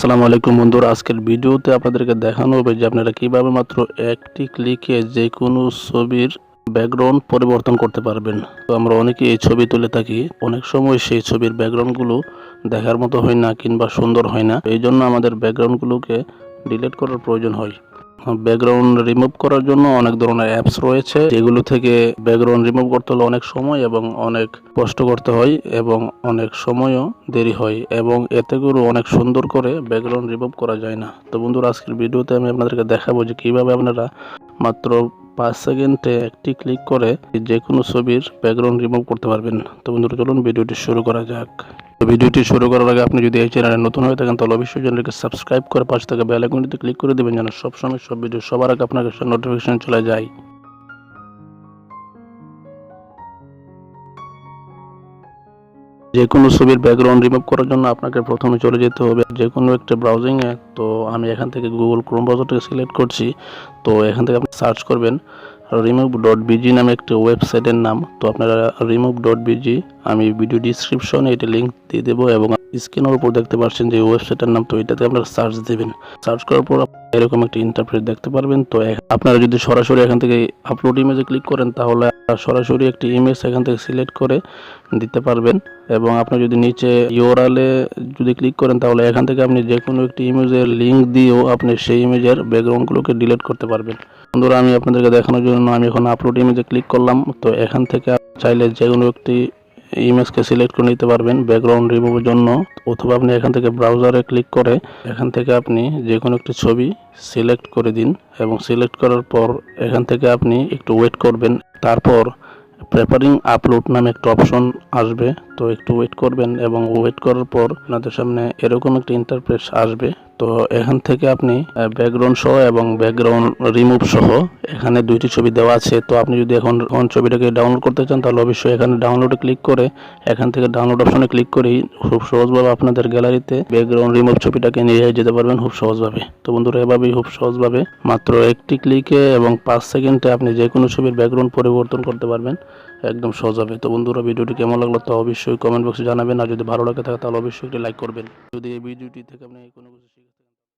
আসসালামু আলাইকুম বন্ধুরা, আজকের ভিডিওতে আপনাদেরকে দেখানো হবে যে আপনারা কিভাবে মাত্র একটি ক্লিকে যে কোনো ছবির ব্যাকগ্রাউন্ড পরিবর্তন করতে পারবেন। তো আমরা অনেকেই এই ছবি তুলে থাকি, অনেক সময় সেই ছবির ব্যাকগ্রাউন্ডগুলো দেখার মতো হয় না কিংবা সুন্দর হয় না। এই জন্য আমাদের ব্যাকগ্রাউন্ডগুলোকে ডিলিট করার প্রয়োজন হয়। ব্যাকগ্রাউন্ড রিমুভ করার জন্য অনেক ধরনের অ্যাপস রয়েছে, যেগুলো থেকে ব্যাকগ্রাউন্ড রিমুভ করতে হলে অনেক সময় এবং অনেক কষ্ট করতে হয় এবং অনেক সময়ও দেরি হয়, এবং এতে করে অনেক সুন্দর করে ব্যাকগ্রাউন্ড রিমুভ করা যায় না। তো বন্ধুরা, আজকের ভিডিওতে আমি আপনাদেরকে দেখাবো যে কিভাবে আপনারা মাত্র 5 সেকেন্ডে একটি ক্লিক করে যে কোনো ছবির ব্যাকগ্রাউন্ড রিমুভ করতে পারবেন। তো বন্ধুরা, চলুন ভিডিওটি শুরু করা যাক। ভিডিওটি শুরু করার আগে আপনি যদি এই চ্যানেলে নতুন হয়ে থাকেন তাহলে অবশ্যই চ্যানেলকে সাবস্ক্রাইব করে পাশে থাকা বেল আইকনটিতে ক্লিক করে দেবেন, যেন সবসময় সব ভিডিও সবার আগে আপনার কাছে নোটিফিকেশন চলে যায়। যে কোনো ছবির ব্যাকগ্রাউন্ড রিমুভ করার জন্য আপনাকে প্রথমে চলে যেতে হবে যে কোনো একটা ব্রাউজিংয়ে। তো আমি এখান থেকে গুগল ক্রোম ব্রাউজারটাকে সিলেক্ট করছি। তো এখান থেকে আপনি সার্চ করবেন remove.bg নামে একটা ওয়েবসাইটের নাম। তো আপনারা remove.bg, আমি ভিডিও ডিসক্রিপশনে এটা লিঙ্ক দিয়ে দেবো এবং স্ক্রিনের উপর দেখতে পাচ্ছেন যে ওয়েবসাইটের নাম। তো এটাতে আপনারা সার্চ দেবেন। সার্চ করার পর এরকম একটা ইন্টারফেস দেখতে পারবেন। তো আপনারা যদি সরাসরি এখান থেকে আপলোড ইমেজে ক্লিক করেন তাহলে সরাসরি একটি ইমেজ এখান থেকে সিলেক্ট করে দিতে পারবেন, এবং আপনি যদি নিচে ইউআরএলে যদি ক্লিক করেন তাহলে এখান থেকে আপনি যে কোনো একটি ইমেজের লিঙ্ক দিয়েও আপনি সেই ইমেজের ব্যাকগ্রাউন্ডগুলোকে ডিলিট করতে পারবেন। বন্ধুরা, আমি আপনাদেরকে দেখানোর জন্য আমি এখন আপলোড ইমেজে ক্লিক করলাম। তো এখান থেকে চাইলে যে কোনো একটি ইমেজকে সিলেক্ট করে নিতে পারবেন ব্যাকগ্রাউন্ড রিমুভের জন্য, অথবা আপনি এখান থেকে ব্রাউজারে ক্লিক করে এখান থেকে আপনি যে কোনো একটি ছবি সিলেক্ট করে দিন, এবং সিলেক্ট করার পর এখান থেকে আপনি একটু ওয়েট করবেন। তারপর প্রেপারিং আপলোড নামে একটা অপশন আসবে, তো একটু ওয়েট করবেন, এবং ওয়েট করার পর আপনাদের সামনে এরকম একটা ইন্টারফেস আসবে। তো এখান থেকে আপনি ব্যাকগ্রাউন্ড সহ এবং ব্যাকগ্রাউন্ড রিমুভ সহ এখানে দুইটি ছবি দেওয়া আছে। তো আপনি যদি এখন ছবিটাকে ডাউনলোড করতে চান তাহলে অবশ্যই এখানে ডাউনলোডে ক্লিক করে এখান থেকে ডাউনলোড অপশনে ক্লিক করেই খুব সহজভাবে আপনাদের গ্যালারিতে ব্যাকগ্রাউন্ড রিমুভ ছবিটাকে নিয়ে যেতে পারবেন খুব সহজভাবে। তো বন্ধুরা, এভাবেই খুব সহজভাবে মাত্র একটি ক্লিকে এবং 5 সেকেন্ডে আপনি যে কোনো ছবির ব্যাকগ্রাউন্ড পরিবর্তন করতে পারবেন একদম সহজ হবে। তো বন্ধুরা, ভিডিওটি কেমন লাগলো তা অবশ্যই কমেন্ট বক্সে জানাবেন, আর যদি ভালো লাগে থাকে তাহলে অবশ্যই একটি লাইক করবেন। যদি এই ভিডিওটি থেকে আপনি কোনো কিছু